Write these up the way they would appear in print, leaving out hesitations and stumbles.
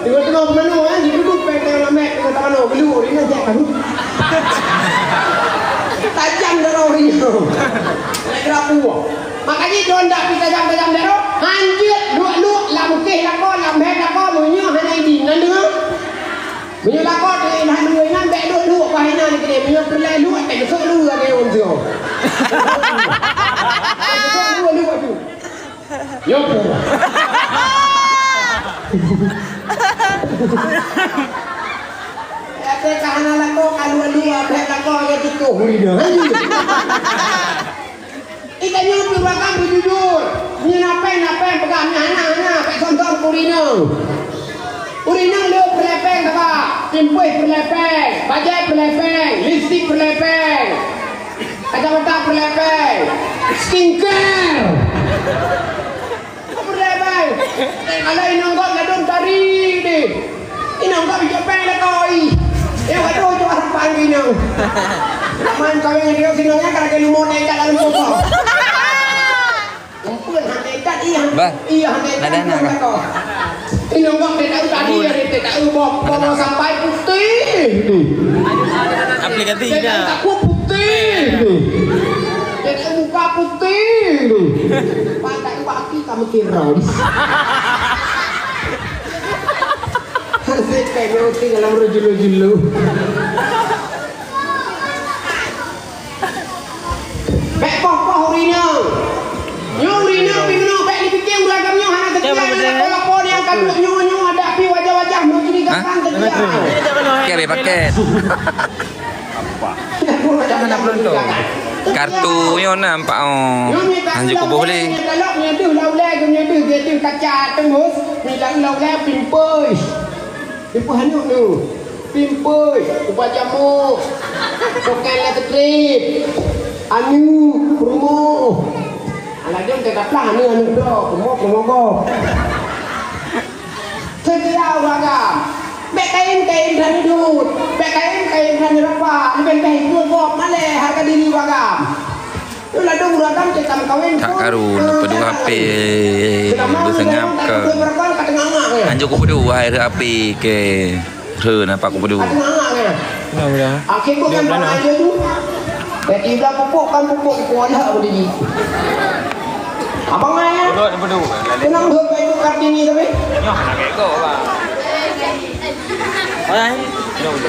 tengah-tengah mana kan dia duduk pegang lamek dengan tangan belu ini aja kan. Tajam darah Rino. Kerapu. Makanya dia ndak bisa tajam-tajam darah. Hanjut luak-luak lamkeh lakon lamhe lakon munyo hanai di nan dengar. Munyo lakon dia han người nan bek luak pa hina ni kene munyo pelai luak tak sok lu lagi on tu. Sok lu tu. Yo. Ate kana lako kalua-lua bek lako ya tiko hurina. Ika nyuruh belakang berjujur. Ni napen pegang hana pek sonton urina. Urina lu pelepeng apa? Timpui pelepeng, bajai pelepeng, lipstick pelepeng. Kacamata pelepeng, skincare. Pelepeng. Kalau inanggap ladung tari ni. Inanggap bijapeng lekoi. Waduh tu orang panggil ni. Man kau yang dia sinongnya kalau kena mau naik dalam motor. Kumpul hanya ikat iya hanya ikat kau. Ini orang dia tahu tadi dia tahu bawa sampai putih. Aplikasinya. Aku putih. Dia muka putih. Pandai baki kamu tiram. Saya kayak roti dalam rujulu-julu. Bek poh urina. Nyo urina pingno bek dipikir uragamnya hana ketia. Kalau pon yang kaduk nyo ada api wajah-wajah mau jadi gampang ketia. Oke, paket. Apa? Jangan nak pelonto. Kartunya nampak Anjuk kubuh boleh. Kalau nyeduh laulai nyeduh dia kaca tenggus, ni laulai pimpoi. Pimpoi hanuk tu. Pimpoi, ubah jamu. Sokan elektrik. Anu, promo. Alah dia tak dapat anu dah, promo. Sedia uragam. Bek kain dan hidup. Bek kain dan rapat. Lebih kain dua bob maleh harga diri uragam. Tu lah dong uragam cetam kawin. Tak karun pedu HP bersengap ke. Anjuk pedu air api ke. Re nampak pedu. Ya. Akhir bukan aja tu. Jadi dah pupuk kuat dah budi. Abang ai. Pedu. Kenang duk itu Kartini tapi. Nyoh nak keko bang. Oi.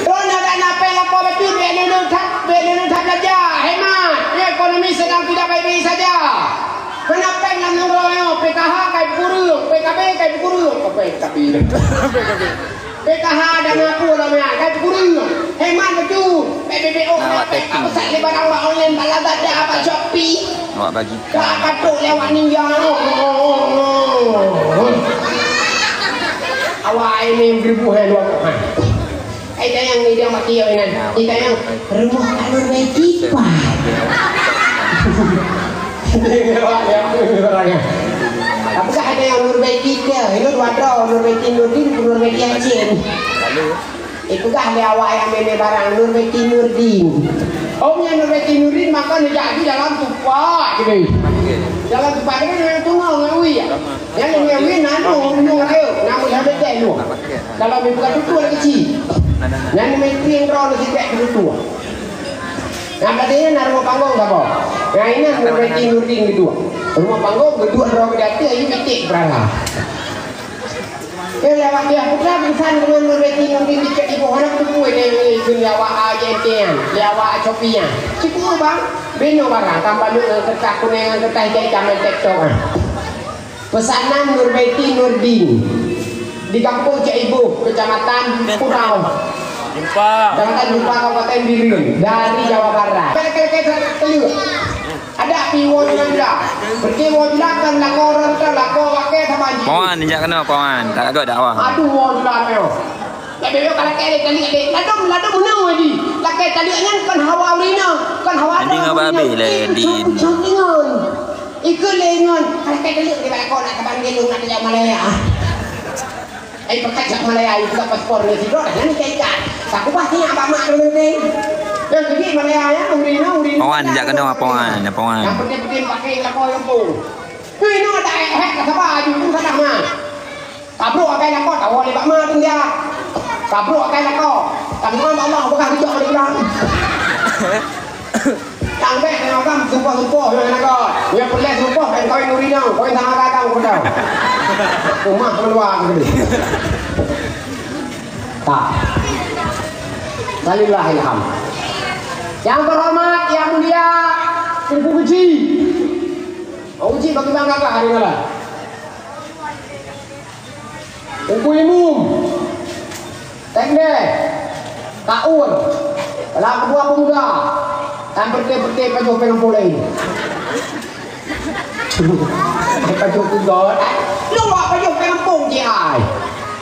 Tuan ada napel apa betul beliau tak saja. Hemat. Ekonomi sedang tidak baik-baik saja. Kenapa nak nurul PKH kai kurung, PKB kai kurung, tapi PKH dan aku namanya kai kurung. Hemat betul. PBBO apa sat lebar awak online balagat dah apa Shopee. Awak bagi. Tak katuk lewat ninja. Awak ini beribu luar. Kita yang ni dia mati yang ini. Kita yang rumah kalau baik apa? Apakah ada yang Nurbaiki ke? Itu dua Nurbaiki Nurdin, Nurbaiki Aceh. Itukah ada awak yang meme barang Nurbaiki Nurdin? Omnya Nurbaiki Nurdin maka jadi dalam tupak gitu. Dalam tupak ini yang tunggu ngawi ya. Yang ngawi nanu nyung ayo, namun ada telu. Kalau bukan itu lagi kecil. Yang menteri yang roh lagi kayak gitu. Yang tadinya nak rumah panggung tak apa. Yang ini Nurbaiki Nurdin kedua. Rumah panggung kedua roh dati ayu kecil berala. Lewat dia putra bingsan dengan Nurbaiki Nurdin di ibu anak tu ini lewat agensian, lewat Shopee-nya. Cukup bang, beno barang tambah kertas kuning kertas hijau main TikTok. Pesanan Nurbaiki Nurdin di kampung Cik Ibu, Kecamatan Purau. Kecamatan Jumpa Kabupaten Biren dari Jawa Barat. Kali-kali ada piwon juga. Berkiwon juga kan lako pakai sama ji. Pawan injak kena pawan. Tak agak dakwah. Aduh won juga meo. Tapi kalau kali ladum menang lagi. Lakai tadi kan hawa urina, kan hawa. Ini ngababe le din. Jangan. Ikut lengan. Kalau kali di balkon nak kebanggil nak jauh Malaya. Pakai jak Malaya itu paspor ni sidok. Nanti kaitan. Aku pasti abang mak dulu ni. Yang pergi Malaya ya, urina. Pawan injak kena pawan. Yang penting pakai lakon lembu. Ini ada hek ke siapa? Aju tu sana mah. Tabro akai lakon, awak lebak mah tu dia. Kabruk kan kau. Kamu Allah bukan hijau di dalam. Tangbe dengan kamu sumpah-sumpah dengan kau. Yang perlu sumpah dan kau yang nurinya, kau yang sama kamu kau tahu. Rumah keluar gitu. Tak. Walillahilham. Yang terhormat, yang mulia, Ibu Uji. Uji bagi bangga hari ini. Ibu Imum. Tengde, Kaun, Kelah Kedua Pemuda, dan berke-berke Pajuh Pengampung lain. Pajuh Pemuda, lu buat Pajuh Pengampung je ai.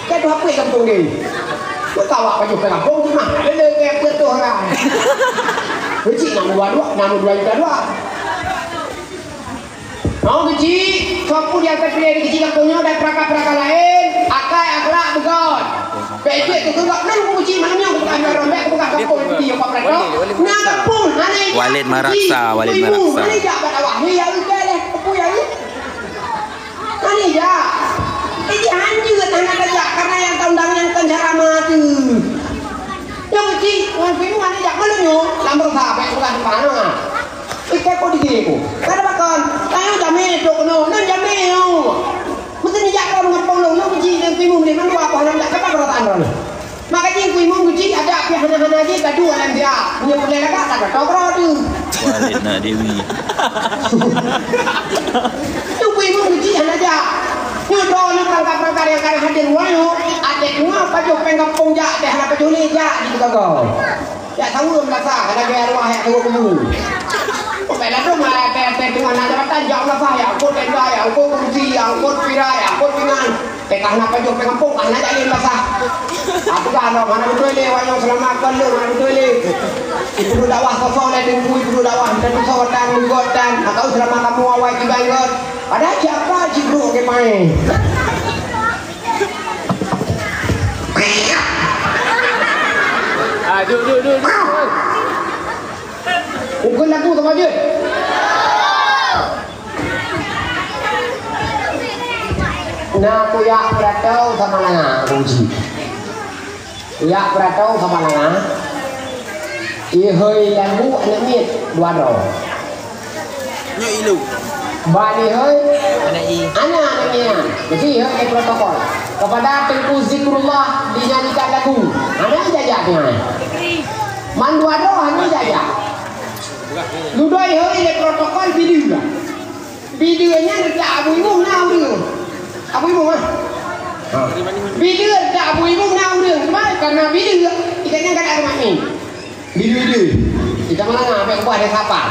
Cái tu apa kampung ni? Kau tahu apa Pajuh Pengampung tu mah? Ada ke apa tu orang? Kecil nama dua juta. Mau kecil, kampung yang terpilih di kecil kampungnya dan peraka-peraka lain, akai akhlak begon. Pejek tu enggak nang kecil mana bukan rombek bukan kampung dia apa mereka. Nah kampung mana Walid Maraksa. Ini dak bawah ni ya udah deh, kampung ya ni. Ini ya. Ini hancur tanah kerja karena yang tandang yang penjara mati. Yang kecil, ngapain mana jak malunya? Lamber sahabat bukan mana. Ikat kau di aku. Kada bakal. Tahu jamé dok no, nan jamé no. Mesti ni jak kau ngapong lo, lo kecil dan timu ni mana apa nak jak apa perkataan lo. Maka jing kuimu kecil ada pi hana-hana je kadu alam dia. Punya boleh lagak tak tokro tu. Walid nak Dewi. Tu kuimu kecil hana aja. Nyodo ni perkara-perkara yang kada hadir wayo. Adik ngah Pajuh Pengampung jak teh hana Pajuh ni jak di kau. Ya tahu belum rasa ada gaya rumah yang tunggu kamu. Phải là đúng là để tụi mình làm ta dọn ra phải à cô tên vai à cô công ty à cô pirai à cô pingan để karena Pajuh Pengampung karena jadi masa aku kan mana betul le wanyo selamatkan lu mana betul le ibu dakwah sosok le tunggu ibu dakwah dan sodan godan atau selama kamu awal di Bangor ada siapa cikgu ke main duduk Ukun lagu sama je. Nah, aku ya beratau sama langa, uji. Ya beratau sama langa. Ihoi lagu anak miet dua ro. Nyo ilu. Bani hoi Anak anaknya. Jadi hoi protokol. Kepada Tengku Zikrullah dinyanyikan lagu. Anak jajahnya. Man dua ro hanya jajah. Ludoi hoi le protokol video lah. Videonya dekat abu ibu nau dia. Abu ibu mah. Video dekat abu ibu nau dia. Sebab karena video ikannya kada ada mak ni. Video. Kita malah ngapa aku ada siapa?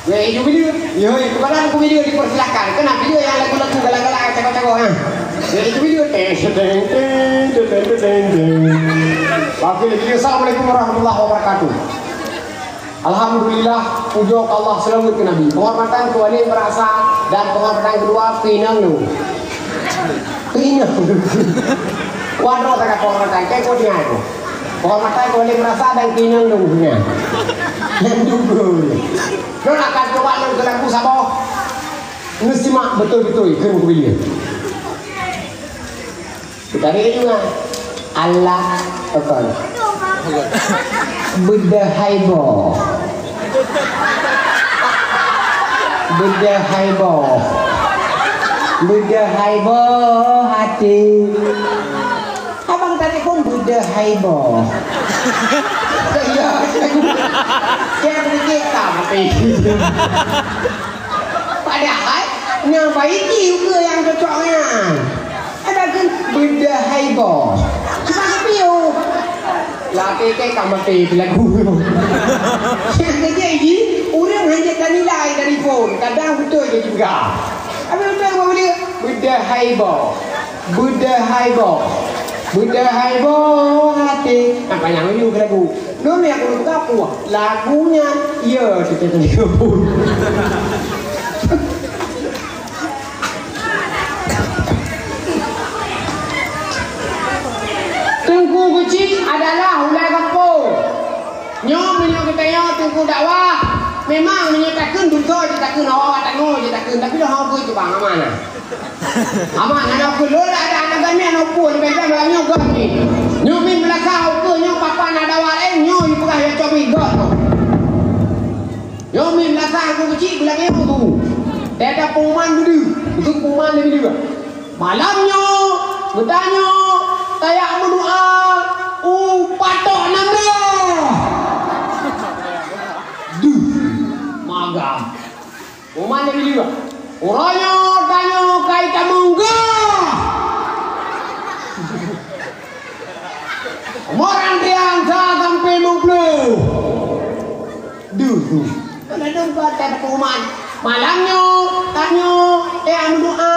Ya itu video. Ya kebetulan aku video dipersilakan. Kenapa video yang lagu-lagu galak-galak cakap-cakap ha. Ya itu video Wakil video. Assalamualaikum warahmatullahi wabarakatuh. Alhamdulillah, pujuk Allah selamat ke Nabi. Penghormatan kepada merasa dan penghormatan kedua pinang lu. Pinang. Wadro tak penghormatan kayak kau dia tu. Penghormatan kepada merasa dan pinang lu punya. Yang dulu. Kau akan coba lu ke lagu sabo. Nasimak betul-betul ke dia. Kita ni juga. Allah akan. Bedahaibo hati. Abang tadi pun bedahaibo. Ya, dia berkata tapi. Padahal yang baik juga yang cocoknya. Ada kan bedahaibo. Cuma piu. Laki ke kamati lagu. Yang kerja ini orang hanya nilai dari phone. Kadang betul je juga. Apa betul apa dia? Buddha haibo hati. Apa yang ini lagu? Dulu yang aku tahu lagunya iya kita pun. Tengku kecil adalah hulai kampung. Nyom kita tengku dakwah. Memang menyatakan dosa je awak tak no je tapi dah apa tu bang aman. Aman anak aku lola ada anak kami anak pun benda belanya gam ni. Nyom yang tu. Dia pengumuman dulu. Itu pengumuman lebih juga. Malamnya bertanya tayak berdoa patok nanda. Duh, magam. Pengumuman lebih juga. Orangnya tanya kai kamu enggak. Orang yang sampai mengpluh. Duh. Ada tempat ada pengumuman. Malamnya tanya anu doa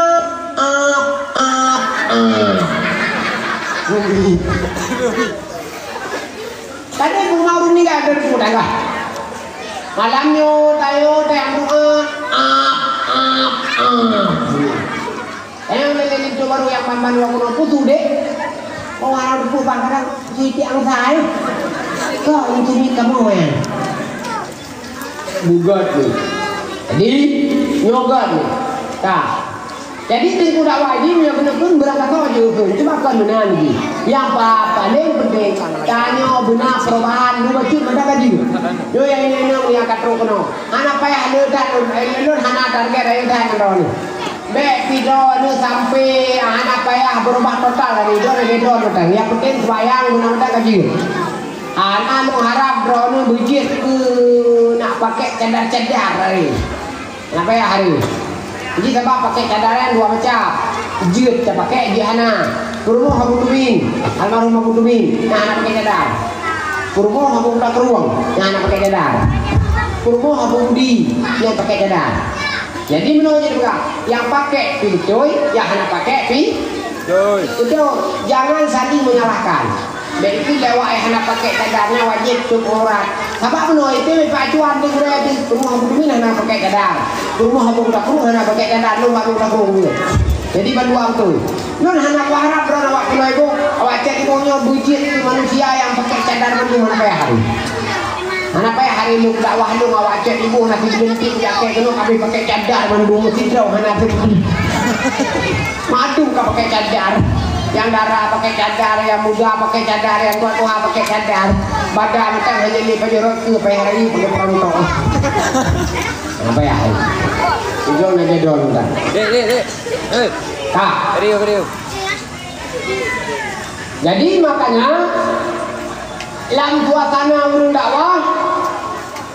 Tadi pengumuman ni kan ada pun dah. Malamnya tanya anu doa yang lele itu baru yang mamban waktu putu deh. Oh orang putu kadang cuci ang saya. Kau ini kamu ya. Bugat tu. Jadi nyogat ni. Tah. Jadi tentu tak wajib yang benar-benar berangkat saja tu. Cuma kan benar ni. Yang paling penting tanya benar perubahan lu baca mana gaji. Yo yang ini yang katro kono. Anak payah lu dah lu hana target ayo dah kono ni. Baik video ni sampai anak payah berubah total dari do total. Yang penting sembahyang benar-benar gaji. Anak mengharap drone bujit ke nak pakai cadar-cadar hari. Nak payah hari. Jadi sebab pakai cadaran dua macam. Jut tak pakai di anak. Kurmo Abu Tumin, almarhum Abu Tumin, nah anak pakai cadar. Kurmo Abu Budak Ruang, nah anak pakai cadar. Kurmo Abu Budi, yang pakai cadar. Jadi menurut juga yang pakai pincoy, yang anak pakai pincoy. Itu jangan saling menyalahkan. Dan itu lewat anak pakai cadarnya wajib cukup orang. Sebab menurut itu Pak Cuan tu berada di rumah Abu Tumin anak pakai cadar. Rumah Abu Budak Ruang anak pakai cadar, lu Abu Budak Ruang juga. Jadi banduang tu. Nun anak harap berana awak kena ibu, awak cek ibunya bujit itu manusia yang pakai cadar mandi mana payah hari. Mana payah hari lu dakwah lu awak cek ibu nanti bentik jaket kena kami pakai cadar mandu mesti draw hana tu. Madu kau pakai cadar. Yang darah pakai cadar, yang muda pakai cadar, yang tua pakai cadar. Badan kan hanya ni payah ke payah hari pakai perontok. Mana payah hari. Ujung aja dong kan. Dek. Kak, Rio. Jadi makanya dalam suasana urung dakwah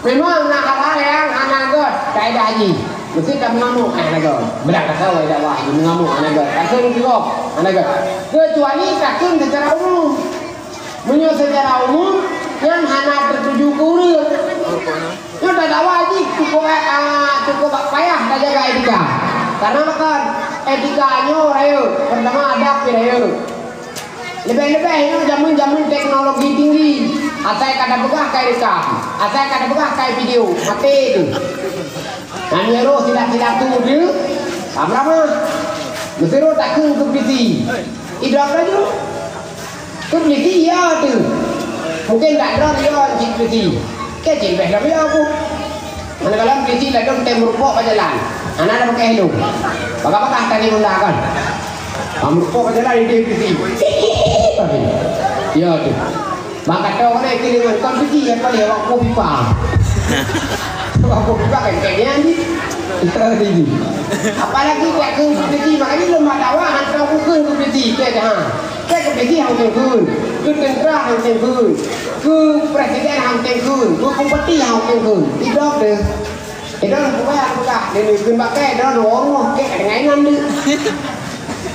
memang nak hal yang anagot kaedah haji. Mesti kami ngamuk anagot. Berangkat kau dakwah ngamuk anagot. Takkan juga anagot. Kecuali takkan secara umum. Menyo secara umum yang hana tertuju ke urang. Yo dah dakwah haji cukup payah dah jaga etika. Karena makan etikanya raya pertama adab raya. Lebih-lebih ini zaman teknologi tinggi. Asal kata begah kai rekam, asal kata begah kai video, mati tu. Nami roh silap-silap tu dia. Berapa? Mesti roh tak kena ke PC. Idrak laju. Ke PC ya tu. Mungkin tak ada dia cik PC. Kecil beh tapi aku. Mana kalau PC lah dong tem rupok berjalan. Anak dah pakai hello. Bakal-bakal tadi mula kan. Rupok berjalan di PC. Ya tu. Maka tahu mana kiriman kon PC yang paling awak kopi pa. Awak kopi pa kan kayaknya ni. Ini. Apalagi tak ke PC makanya lemah dakwah hantar aku ke PC ke dah. Ke PC hang tengkun. Ke tentera hang tengkun. Ke presiden hang tengkun. Ke bupati hang tengkun. Tidak deh. Itu pokoknya aku tak. Dia ni pakai dah orang ke dengan ni.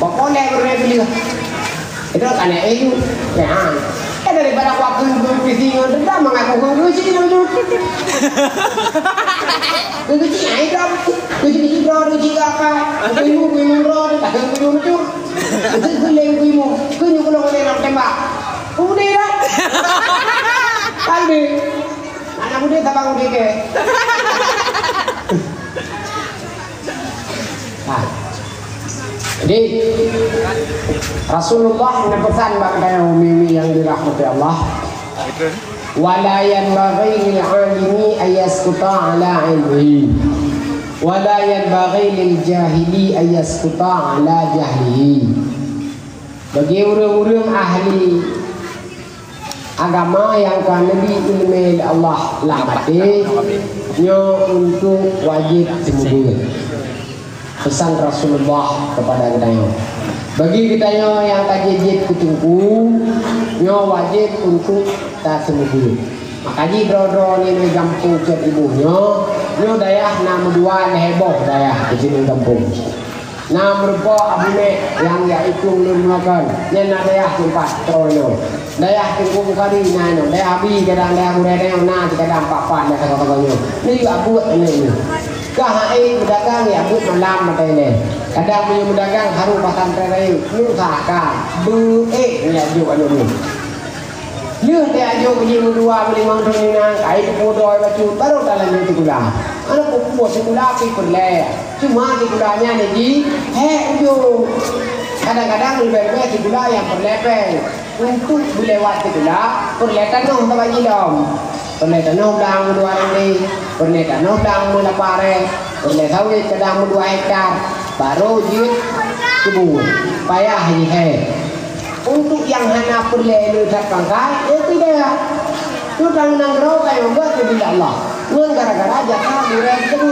Pokoknya berbeza. Itu kan itu. Ya. Daripada waktu PC ngedam mengaku sini nama tu. Kunci ai dam. Kunci bro jika apa. Kuimu bro tak kuimu tu. Itu leng kuimu. Kuimu kalau nak tembak. Udah dah. Kalbi. Anak muda tabang udah ke. Jadi Rasulullah berpesan kepada ummi yang dirahmati Allah, wala yanbaghi lil 'alimi ayasquta 'ala 'ilmihi wala yanbaghi lil jahili ayasquta 'ala jahlihi. Bagi orang-orang ahli agama yang kan lebih ilmu Allah lah mati nyo untuk wajib sembuh. Pesan Rasulullah kepada kita bagi kita yang kajijit kutungku nyo wajib untuk tak sembuh. Makanya bro ni gampung cek ibunya nyo dayah nama dua heboh dayah di sini gampung. Nah merupakan abu yang yaitu belum melakukan yang dayah tempat trono dayah tunggu kali nano dayah abi kadang dayah muda dayah na kadang papan dah kata-katanya ni abu ini kahai berdagang ya abu malam mata ini kadang punya berdagang harus pasang terai nusakan ya juga ni Lihat dia ajo punya dua beli mang tu ni nang kai tu podoi bacu baru dalam ni tikula anak pupu tikula pi perle cuma tikulanya ni ji ujo kadang-kadang lebih-lebih tikula yang perlepeng untuk melewat tikula perle tanah tak bagi dom perle tanah dang dua ni perle tanah dang mula pare perle sawit kadang 2 hektar baru jit kebun payah ni untuk yang hanya perlu tak pangkai, tidak. Itu kalau nangrau kayak buat kepada Allah. Ngan gara-gara jaka biren itu,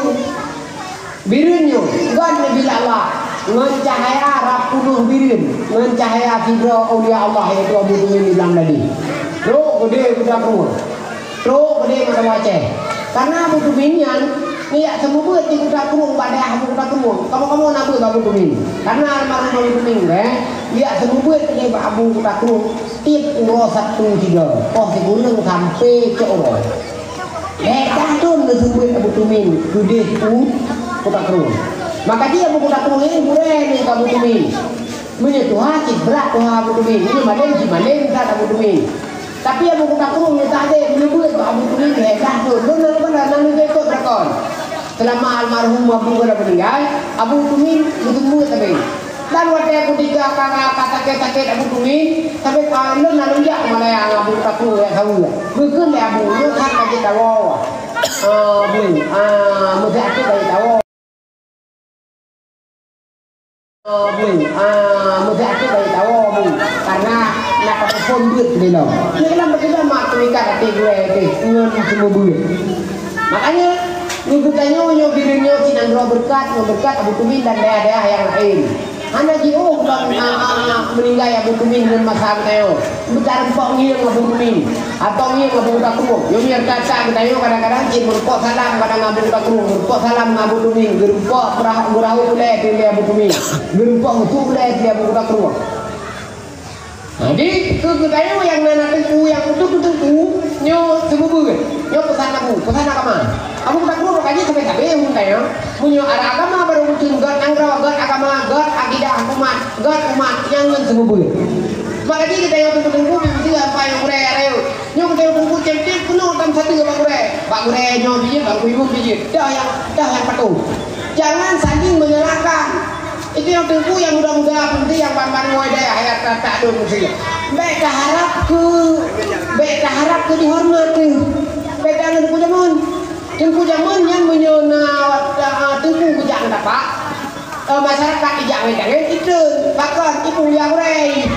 birennya, buat kepada Allah. Ngan cahaya rapuluh biren, ngan cahaya fibra aulia Allah itu Abu Tumin bilang tadi. Ro gede kita keluar, ro gede macam macam. Karena Abu Tuminyan ni ya semua buat di kita keluar pada Abu Tumin. Kamu nak buat Abu Tumin? Karena almarhum Abu Tumin dia semua buat ni Abu Tumin tiap umur 1-3 sebulan sampai ke orang dah tu semua Abu Tumin gede pun kita keluar maka dia Abu Tumin ini boleh ni Abu Tumin menyentuh hati berat tuh Abu Tumin ini malam tak Abu Tumin tapi Abu Tumin ni tak ada menyebut Abu Tumin dah tu benar-benar nanti ikut berkon selama almarhum Abu meninggal Abu Tumin bertemu tapi dan waktu ketika kata sakit Abu Tumin sampai kalau lalu ya mana yang Abu Taku ya tahu ya bukan le Abu itu kan kaji tahu mesti aku kaji tahu mesti aku kaji tahu karena nak telefon duit ni loh ni kan begitu mak mereka kata gue ngon semua duit makanya nyebutnya nyobirinyo sinandro berkat Abu Tumin dan daerah-daerah yang lain hanya jauh belum meninggal Abu Tumin dengan masalah tayo bicara empok ngiang Abu Tumin atau ngiang Abu Taku yo biar kata tayo kadang-kadang jin berpok salam kadang Abu Taku berpok salam Abu Tumin berpok berau le pilih Abu Tumin berpok utuh le pilih Abu Taku jadi tayo yang nana tentu yang utuh nyo sebubu nyo pesan agama Abu Taku kaji sampai tayo punya arah agama baru muncul God anggrau God agama God akidah umat yang semua maka kita yang tunggu mesti apa yang ure areu nyo kita tunggu cempit penuh tam satu pak ure nyo biji pak ibu biji dah yang patuh jangan saling menyalahkan itu yang tunggu yang muda-muda penting yang pan-pan ngoy daya hayat tak ada mesti baik harap ke dihormati baik jangan pujaman tengku zaman yang menyona tengku jangan dapat masyarakat jangan itu bahkan itu yang rei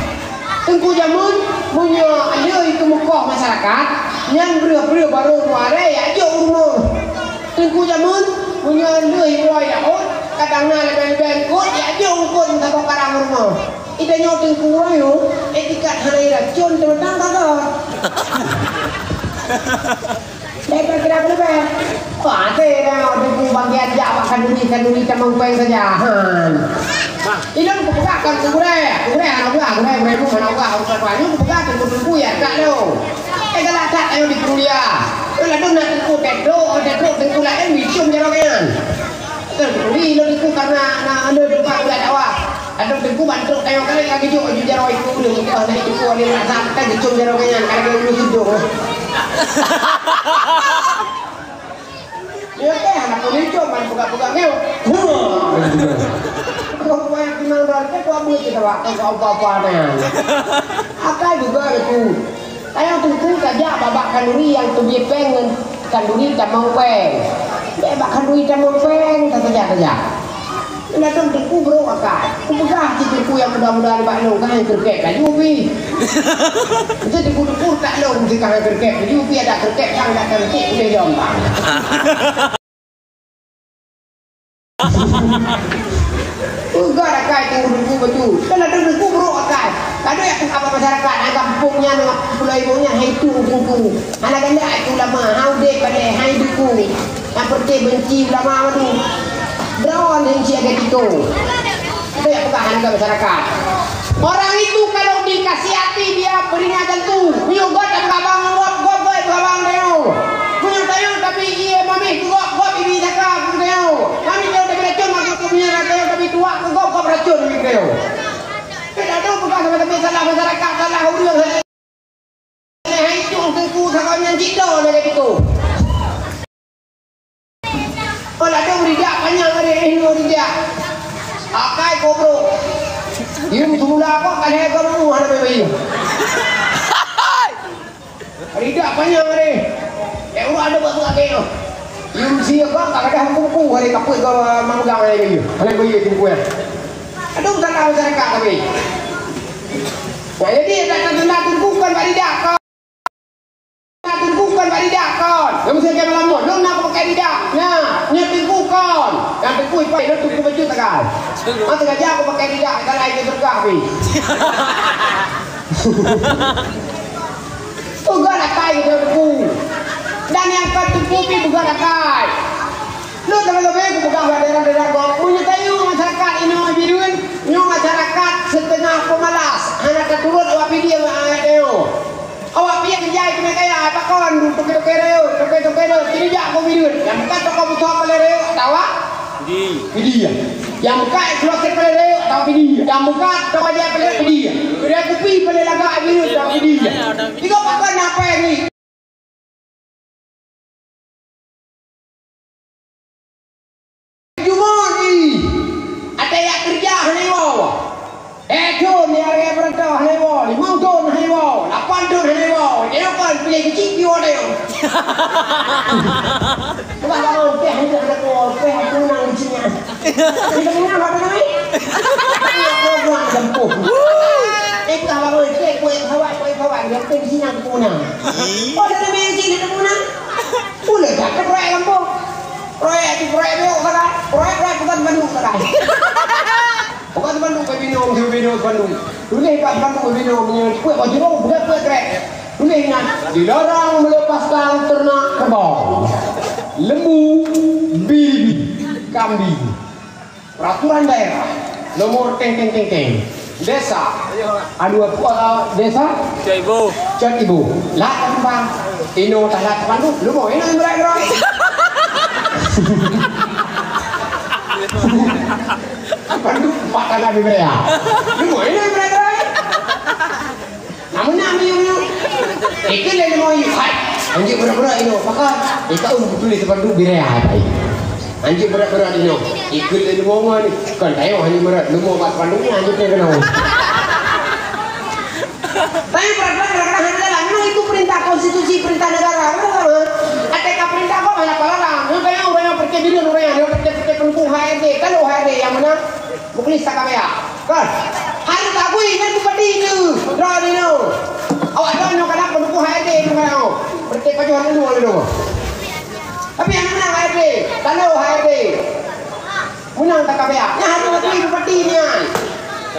tengku zaman punya ada itu muka masyarakat yang beria baru luare ya jauh rumah tengku zaman punya ada yang ya kadang nak ben kot ya jauh kot tak karang rumah itu nyo tengku ayo etikat hari racun tentang kagak lepas kira berapa? Pasti dah tunggu bagian jawab kanduri camang peng saja. Ini aku bukakan kure anak mereka anak aku bukakan tunggu ya tak lo. Kalau tak ayo di kuliah. Kalau tu nak tunggu tunggu lah bicum jarokan. Tunggu lo tunggu karena ada depan bulan awak. Ada tunggu bantu ayo kali lagi juga jaro itu dulu. Kalau nak tunggu ni nak sampai bicum jarokan kalau dulu hidup. Ya anak ini cuma buka-buka ngeu. Kau yang kenal berarti kau ambil kita waktu kau apa-apanya. Akai juga itu. Saya tunggu saja babak kanduri yang tu dia pengen kanduri camang peng. Babak kanduri camang peng saja. Datang teku bro akak. Aku pegang cikgu yang mudah-mudahan bak long kan kerkek kan Yubi. Jadi teku tak long mesti kan kerkek. Yubi ada kerkek sang tak kerkek boleh jombang. Enggak ada kait yang teku betul. Kan ada teku bro akak. Kadang yang apa masyarakat kampungnya dengan pulau ibunya itu teku. Anak anda itu lama haude pada hai teku. Yang perti benci ulama tu. Berawan yang siaga itu. Itu yang pegangan ke masyarakat. Orang itu kalau dikasih hati dia peringatan tu. Punya god dan kabang god kabang dia. Punya tayo tapi iya mami god ibi cakap dia. Mami dia udah beracun masuk ke punya tayo tapi tua ke god beracun dia. Kita tahu pegang sama salah masyarakat salah urang saja. Itu tengku sakanya jido dia gitu. Kalau ada beridak panjang ada ini beridak. Akai kobro. Yung semula kok kan hega mu ada bayi. Beridak panjang ada. Udah ada buat akai no. Yung siya kok tak ada buku hari kaput ke mamugang ada bayi. Ada bayi buku ya. Aduh tak tahu masyarakat tapi. Nah jadi tak tentu bukan beridak kau. Bukan beridak kon. Kamu saya malam lu nak pakai tidak. Nah, nyetir bukan. Yang tekui pai lu tuku baju tegal. Masa gaji aku pakai tidak kalau ai surga bi. Bukan akai dia tuku. Dan yang ketuku bi bukan akai. Lu teman-teman aku bukan daerah-daerah gua punya tayu masyarakat ini biruan. Nyu masyarakat setengah pemalas. Anak keturun awak dia ada. Awak piye kerja kena kaya apa kon toke-toke reo toke-toke reo kini jak ko video yang bukan toko butuh pale reo tawa video yang bukan closet pale reo tawa video yang bukan toko dia pale video dia kupi pale laga video tawa video tiga pakai apa ini cuma ni ada yang kerja hanya John ni area perintah hewa, 5 ton hewa, 8 ton hewa. Dia kan pilih kecil dia ada. Bukan kalau teh hendak nak teh aku nang kecilnya. Kita punya apa namanya? Aku buang jemput. Kalau teh kue kawan yang penting nang punang. Oh ada mesin di punang. Boleh tak ke proyek kampung? Proyek dia kan. Proyek bukan Bandung kan. Bukan Bandung ke Binong, Bandung. Dulu hebat Bandung ke Binong, kue baju rong, bukan kue krek. Dulu ingat, dilarang melepaskan ternak kerbau, lembu, bibi, kambing. Peraturan daerah nomor teng. Desa, desa, Cot Ibu, lah kembang, ino talat Bandung, lu mau ino yang berat. Bandung 4 tanah di Berea. Lu ini berada. Namun yung ikan yang mau ikat. Anjing berat-berat ini. Maka ikan betul itu Bandung Berea apa ini? Anjing berat-berat ini. Ikan yang mau ni. Kan tayo anjing berat. Lu mau buat Bandung ni anjing kena. Tapi berat-berat kadang-kadang itu perintah konstitusi perintah negara. Ada perintah kok banyak pelarang. Orang yang pergi biru orang yang pergi pendukung HRD. Kalau HRD yang mana? Bukan lista kami ya. Kan? Hari tak gue kan bukan ini. Draw ini. Awak tahu ni kadang pendukung HRD ni kan. Pergi baju hari dulu dulu. Tapi yang mana HRD? Kalau HRD. Menang tak kami ya. Yang hari tak gue seperti ini.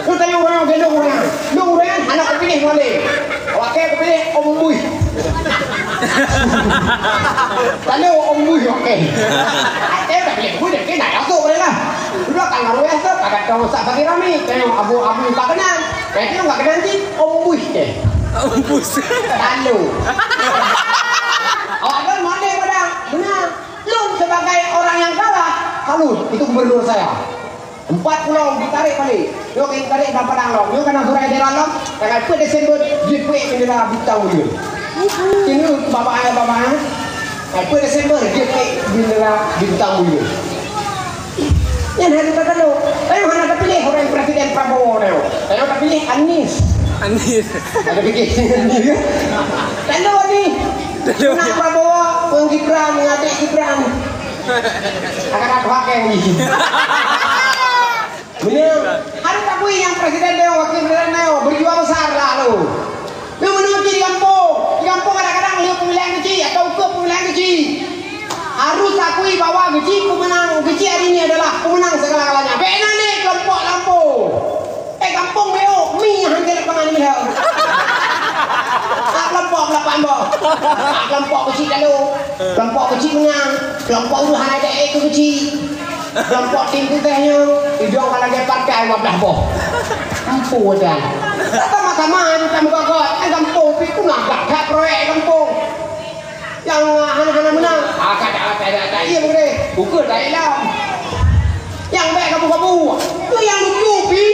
Lu tanya orang gendong orang. Lu orang anak kepilih boleh. Awak kepilih Om Bui. Kalau Om Bui okey. Ada dah pilih Bui dah kena masuk boleh lah. Dulu kan orang biasa agak tahu sak bagi rami. Tengok abu-abu tak kenal. Nanti enggak kenal nanti Om Bui deh. Om Bui. Lalu. Awak kan mana padang? Benar. Lu sebagai orang yang kalah. Kalau itu gubernur saya. 4 pulau ditarik balik. Yo kita tarik dapat Padang. Yo kena surai daerah lo. Tanggal 2 Desember JPE bendera bintang dia. Ini bapaknya. 2 Desember JPE bendera bintang dia. Yang hari kata lo, ayo mana terpilih orang Presiden Prabowo lo. Ayo terpilih Anies. Ada pikir Anies. Lalu ni. Nak Prabowo, Bang Gibran, ngadik Gibran. Akan aku pakai ni. Benar. Harus akui yang presiden Neo, wakil presiden Neo berjuang besar lah lo. Lu menuju di kampung kadang-kadang lihat pemilihan kecil atau ke pemilihan kecil. Harus akui bahwa pemenang kecil hari ini adalah pemenang segala-galanya. Bena nih kelompok Lampung. Kampung Meo, mi hancur pengen ini dah. Kelompok lapan boh. Kelompok kecil kalau, kelompok kecil menang, kelompok uruhan ada itu kecil. Kelompok tim kitanya hidung kalau dia pakai 15 boh kampung dah sama-sama kita muka-muka kampung itu nak gak proyek kampung yang anak-anak menang kata iya boleh buka tak hilang yang baik kampung-kampung itu yang lucu pi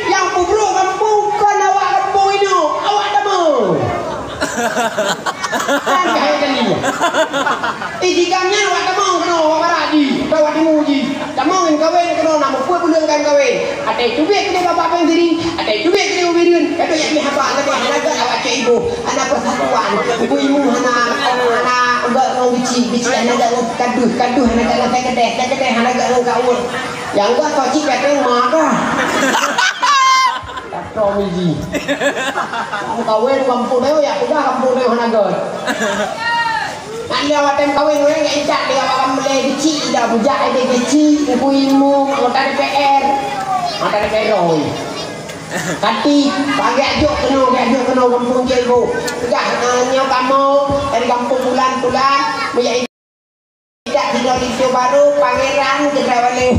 yang buruk kampung kan awak kampung ini awak dama kan kaya kali jikamnya awak dama kena awak baradi awak dimuji dama yang kawin kena nama kuat bulungan kawin ada itu biar kena bapak pendiri ada itu biar kena ubirun itu yang dihabak lagi anak awak cik ibu anak persatuan ibu anak enggak mau bici anak kaduh anak saya kedeh anak enggak kawin yang enggak kau cik kata marah tak miji kamu kawin kampung Neo ya udah kampung Neo hanagot nanti awak tem kawin orang yang ijak dia awak beli kecil dah bujak ada kecil ibu-ibu anggota DPR roy kati pagi ajuk kena kampung ibu sudah nyok kamu dari kampung bulan-bulan punya tidak tinggal di baru pangeran Cendrawasih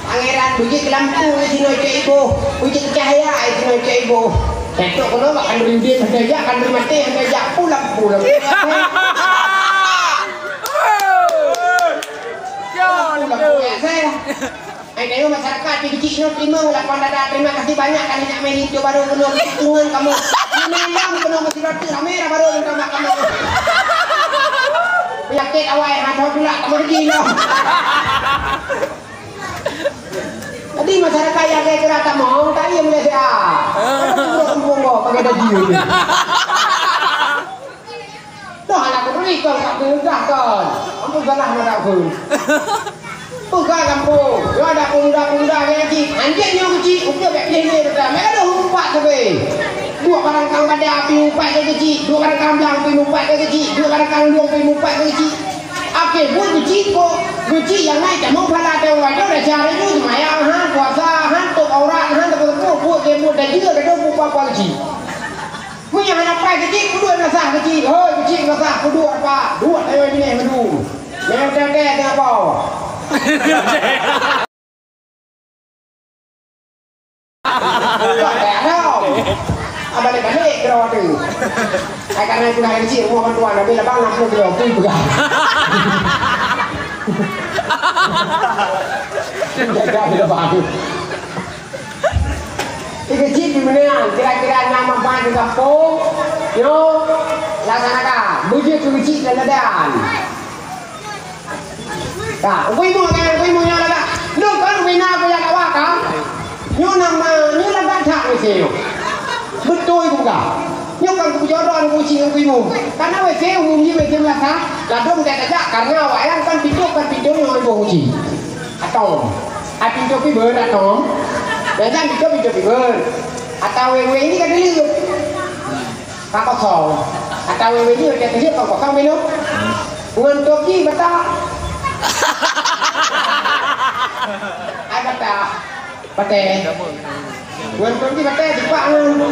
pangeran bujik lampu sini ibu bujik cahaya sini ibu tetok kono akan rindin hendak akan mati hendak pulang Ayo masyarakat kecil terima terima kasih banyak kali nak main itu baru kena hitungan kamu memang kena mesti roti kamera baru minta makan penyakit awal ada pula kamu gila tadi masyarakat yang kayak kira tak mau tak iya mulai dia kampung kok pakai dadi dah anak beri kau tak berubah kan ampun salah nak pun bukan kampung dia ada pemuda-pemuda kayak gini anjingnya kecil udah kayak ini betul mereka dah umpat sampai dua barang kang pada api umpat ke kecil dua barang kang belang api umpat ke kecil dua barang kang luang api umpat ke kecil oke buat kecil kok kecil yang naik tak mau pada tahu aja udah cari itu semayang puasa hantuk aurat hantuk buat dia buat dan juga kedua buat kecil punya anak pai kecil kedua nasah kecil hoi kecil nasah kedua apa dua ayo ini menu yang tengah apa balik-balik ke rawat tu. Karena itu dah kecil rumah bantuan tapi lepas lampu dia pergi pegang. Jaga bila baru. Kecil di mana? Kira-kira nama bahan di kampung. Yo, laksanakan. Begitu kecil dan ledan. Nah, ibu nyala dah. Lu kan bina apa yang awak kan? Nyu nama nyu lagat tak ni betul bukan? Nyu kan kejodohan kucing ibu. Karena WC umumnya WC belakang. Lalu tidak ada karena awak yang kan pintu yang ibu kucing. Atau pintu piber atau dan pintu piber. Atau WW ini kan dulu. Pak kosong. Atau WW ini udah kecil pak kosong minum. Untuk ni betul. Ada tak? Pate. Buat pergi pate di pak lu.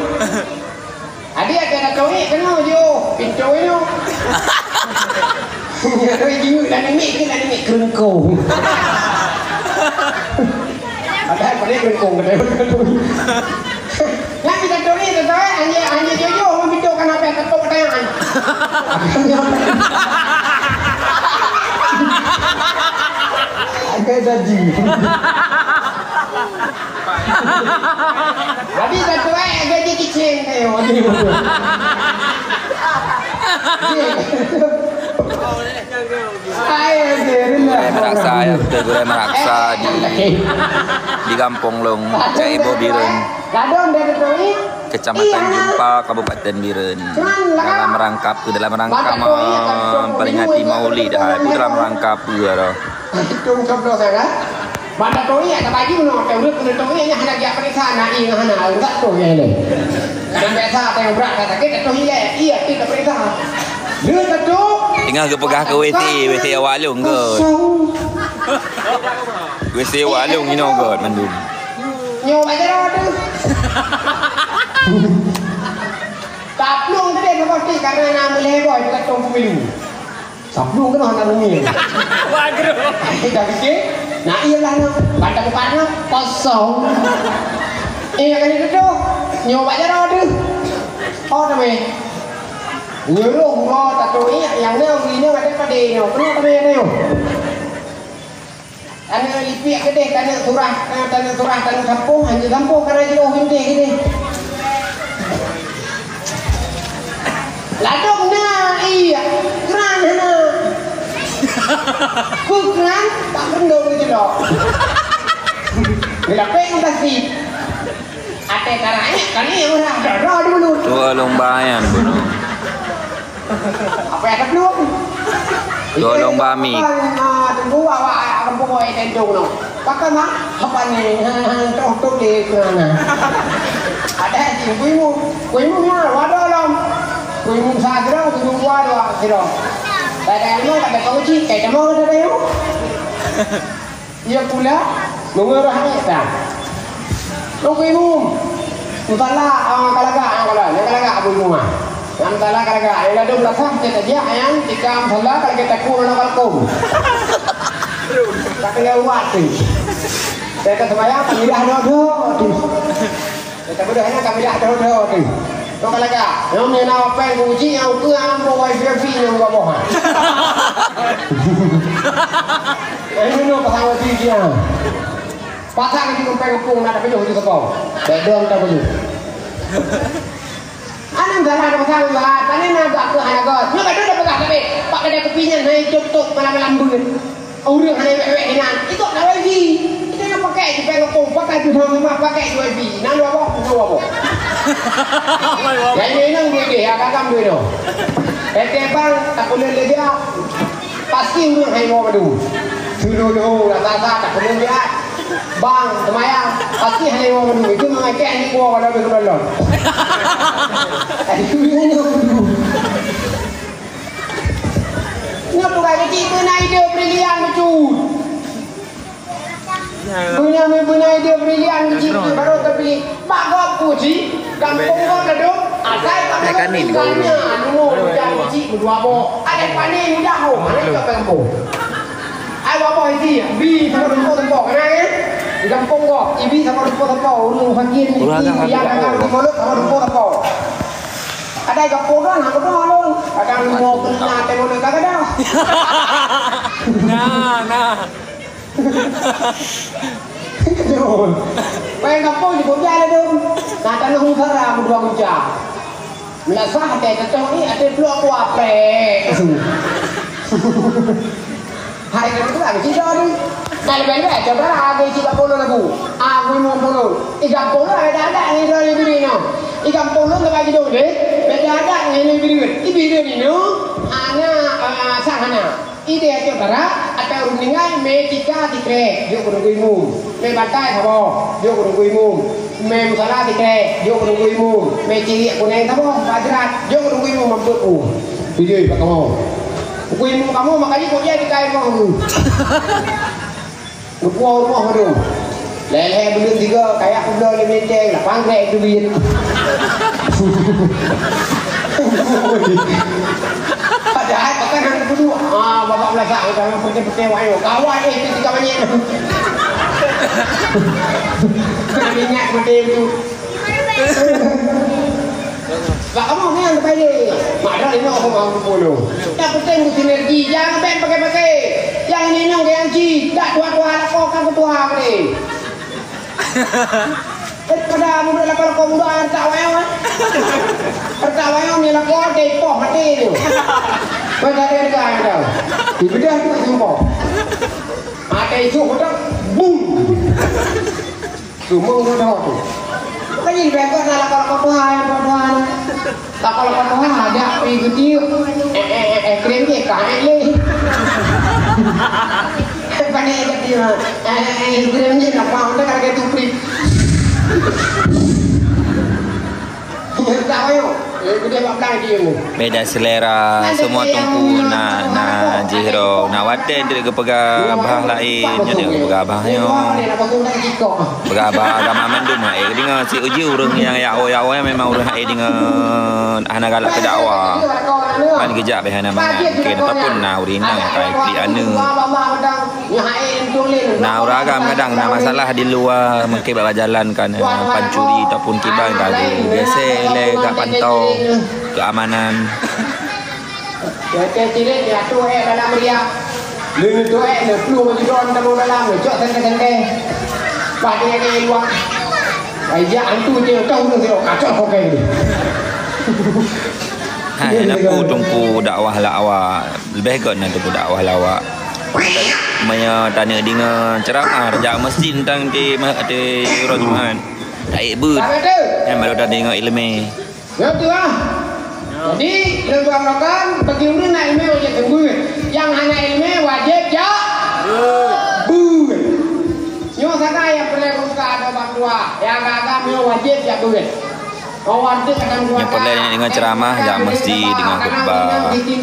Adik ada cowok kena jo, pintu itu. Ada jiu dan ini kerengkung. Ada pada kerengkung ada. Nanti kita cowok itu hanya jojo orang pintu kan apa ketuk tangan. Agak jadi. Habis satu agak jadi kecil kayak wajib. Meraksa ya, betul meraksa di Kampung Long, Caibo Biren, Kecamatan Jumpa, Kabupaten Biren. Dalam rangka memperingati Maulid, itu dalam rangka Itu Banda tu ya tak baju no, terus kena tu ya hendak dia periksa nak ini hana enggak tu ya ni. Kadang biasa tengok berat kata kita tu iya kita periksa. Dia tu Ingat ke pegah ke WC awalung ke? WC awalung ni no god mandum. Nyo baca tu. Taplung tadi berarti karena nama leboy dekat tong pemilu. Taplung kan orang ni. Bagro. Kita fikir, nak ialah nak bandar depannya kosong. Kan itu tu. Nyo baca tu. Oh namanya. Nyuruh lo tak tahu yang ni ini ada pada ni. Kenapa pada ni? Tanah lipik gede, tanah surah, tanah kampung, hanya kampung kerana jauh gede. Ladong na iya, keran na. Keran tak kendor gitu loh. Bila peng pasti. Ate caranya kan yang orang dulu. Tua lombayan bono. Apa yang belum? Tua lomba mi. Tunggu awak kampung awak tenjung no. Pakai mak apa ni? Tok di kerana. Ada sih kuimu ni wadah lam. Kuimu sadra, kuimu wadah sadra. Ada yang ada kau cik, ada mau ada yang. Ia pula mengerah kita. Kuimu. Utala kalaga abu rumah. Yang tala kalaga, yang ada belakang kita dia yang tikam tala kalau kita kurang kalkum. Tak kena buat tu. Saya kata sembahyang kami dah ada tu. Kita berdua kami dah ada tu. Kau kalaga, yang ni nak apa yang uji yang tu yang bawa wifi yang bawa bohong. Ini nak pasang wifi dia. Pasang di kampung nak pergi di kapau. Bedong tak pergi. Anam salah pasang lah. Tadi nak agak ke anak kau. Nak ada pegang tapi pak ada kepingan naik tuk malam-malam bulan. Orang hanya wek dengan itu nak wifi. Kita nak pakai di kampung pakai di rumah pakai di wifi. Nak bawa. Yang ini nang duit dia agak duit tu. Bang tak boleh dia. Pasti orang hanya mau madu. Dulu rasa tak boleh dia. Bang, semayang, pasti hanya mau madu. Itu mengakak ni kuah kalau betul betul. Itu ni madu. Nak bukan kecil punya ide brilian betul. Punya ide brilian kecil baru terpilih. Mak kau puji, kampung kau kedok. Asal kampung tinggalnya, anu dan kecil berdua bo. Ada panen mudah ho, mana kau kampung? Ayah apa ini? Bi sama tempat kan? Di kampung kau, ibi sama tempat urung fakir ni, yang akan mulut sama tempat. Ada kampung kan, aku tu malu. Kadang mau kena tengok dekat kadang. Nah. Pengen kampung di Bogor ada dong. Nah tanah hungkara berdua kucang. Melasah ada kacau ni ada peluk aku apa? Hari itu lagi cerita ni. Kalau benda coba lah ada cerita polo lagu. Aku mau polo. Ikan polo ada ni dari bini no. Ikan polo tak lagi dong deh. Beda ada ni bini. Ibu ni no. Ana sahana. Ide itu bara atau runingai me tiga tikre dia kurang guimu me batai sabo dia kurang guimu me musala tikre dia kurang guimu me ciri kuning sabo badrat dia kurang guimu mampu video pak kamu guimu kamu makanya kau jadi kain kamu lupa rumah baru lele belum tiga kayak aku belum lemeceng 8 grek duit padahal pakai hand kedua. Bapak belakang kalau pakai wayo. Kawan tiga banyak. Kena ingat benda itu. Pak kamu ni yang pakai ni. Mak ini aku mau polo. Yang penting sinergi. Jangan ben pakai. Yang ini nong yang ci. Tak tua-tua kau kan ketua ni. Pada muda kalau kau muda tak wayo. Pertawanya ni lah kau depoh mati tu. Pada dia kau. Dibedah tu semua. Ada isu betul, boom. Semua muda tu. Kan ini berapa nak kalau kau tuhan. Tak kalau kau tuhan ada pergi kecil. Krem dia kan ni. Pandai kecil. Guremnya nak mau dah kalau gitu free. Tak ayo. Dia buat plan dia mu. Beda selera semua tungku na jihro na waten dia ke pega bah lain nya dia ke pega bah yo. Pega bah agama mandum dengan si uji urang yang ya memang urang dengan anak galak ke dakwah. Kan kejap behana mana mungkin ataupun na urina kai pi anu. Nah uragam kadang na masalah di luar mungkin bawa jalan kan pancuri ataupun kiban gagu gesele gak pantau keamanan. Jadi dia tu dalam dia. Lu tu le flu di dalam dalam cok tengah-tengah. Pada dia luar. Ayah antu dia tahu tu kacau kau ni. Hai nak tungku dakwah la awak. Lebih kot nak tungku dakwah la awak. Maya tanya dengan ceramah rajak masjid tentang di Jumaat. Tak ikut. Yang baru dah tengok ilmu. Ya tu lah. Jadi lebaran bagi orang nak ilmu wajib tembus. Yang hanya ilmu wajib ya. Bu. Nyo sana yang boleh buka ada bantua. Yang agak nyo wajib ya bu. Kawan tu kadang dua. Yang perlu dengan ceramah jak mesti dengan khutbah. Tapi di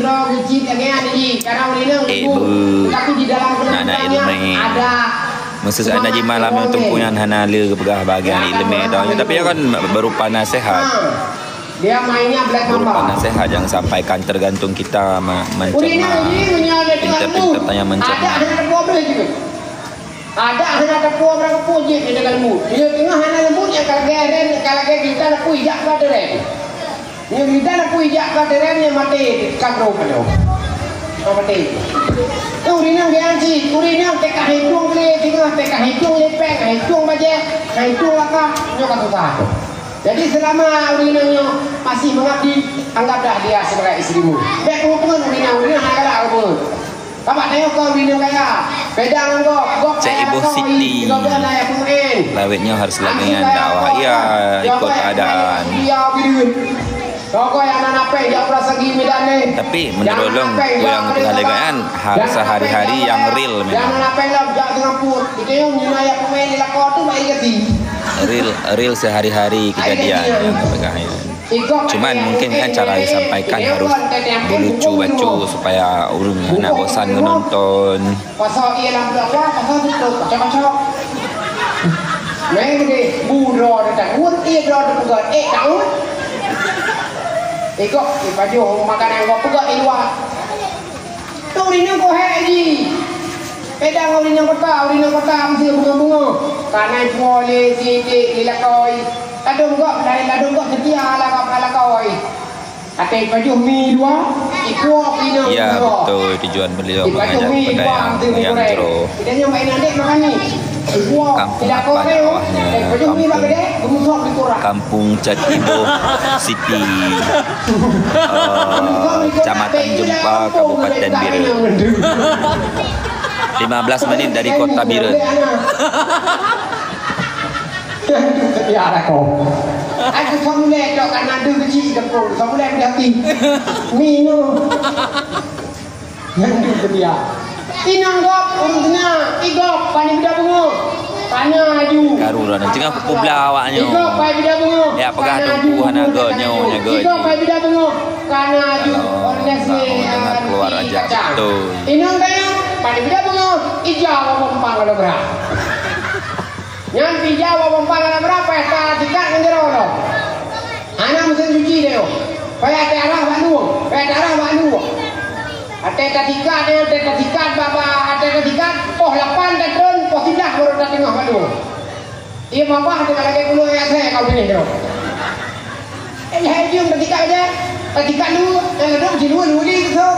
dalam ilmu ada masa ada di malam yang tumpuan hanala ke pegah bahagian ilmu dah. Tapi kan berupa nasihat. Dia mainnya black mamba. Berupa nasihat jangan sampaikan tergantung kita mencermah. Pintar-pintar tanya mencermah. Ada hanya tepuk berapa puji di dalam mu. Dia tengah hanya lembut yang kalau kita nak puji jak pada rem. Ni kita nak puji jak pada rem yang mati kakro pada. Mati. Urinang ganji, urinang teka hitung le, tengah teka hitung le pek, hitung baje, hitung apa, nyo kata satu. Jadi selama urinangnya masih mengabdi, anggaplah dia sebagai istrimu. Baik hubungan urinang hanya apa. Kamu tengok kau urinang kaya, pedang kau, Cik Ibu Siti. Lawitnya harus lagi yang dakwah. Iya, ikut keadaan. Tapi menurut long yang pengalaman harus sehari-hari yang real memang. Real sehari-hari kejadian yang pegangan. Cuman mungkin kan cara disampaikan harus lucu-lucu supaya orang nak bosan menonton. Pasal ia lam berapa? Pasal itu kacau-kacau. Main gede, budo dekat, buat ia dah dekat, tahu? Ikut, baju makanan kau pegang luar. Tu ini kau haji. Pedang urinang kota mesti bunga-bunga. Karena boleh sidik dilakoi. Ladung kok setia lakoi. Ada baju mi dua, ikut pinang. Ya betul, tujuan beliau mengajak kepada yang jero. Kita yang main adik makan ni. Kampung apa dakwahnya? Kampung Catibo City, Kecamatan Jempa, Kabupaten Biren. 15 menit dari kota Biren. Ya ada kau. Aku formula dok kan ada kecil dapur. Formula berhati. Minum. Yang tu dia. Inang gop urung tengah. Igop pani bida bunga. Tanya aju. Karuran tengah pupula awaknya. Igop pani bida bunga. Ya pegah tunggu hanaganya nyaga. Igop pani bida bunga. Kana aju. Organisasi dengar keluar aja betul. Inang kaya pani bida bunga. Ijau mempang kalau berat. Yang dijawab mempanggil berapa ya? Tak tikat menjerau loh. Anak mesin cuci dia. Payah darah Bandung. Ada tikat bapa. Ada tikat. Poh 8 dan turun. Poh 9 baru dah tengah Bandung. Dia bapa ada lagi keluar yang saya kau ini tu. Hai jom tikat aja. Tikat dulu. Duduk di luar ni tu.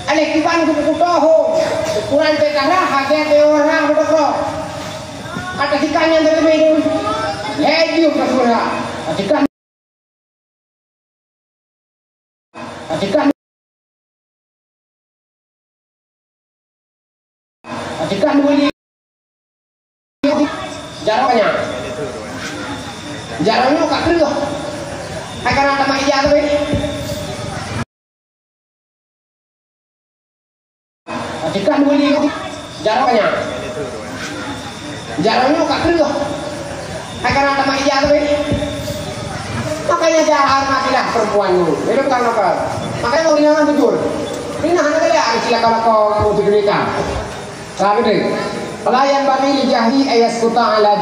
Alek kiban kupu-kupu. Kurang darah. Harga orang betul. Ada ikannya dari minum, legium kasura. Ikan boleh jaraknya kat kerja. Akan ada makia tu. Ikan boleh jaraknya. Jalannya kak keluh. Akan ada makia tu ini. Makanya jangan hormatilah perempuan itu. Itu bukan apa. Makanya kau jangan jujur. Ini hanya kalian silakan kau mau diberikan. Sahabat, pelayan bagi jahli ayat kuta ala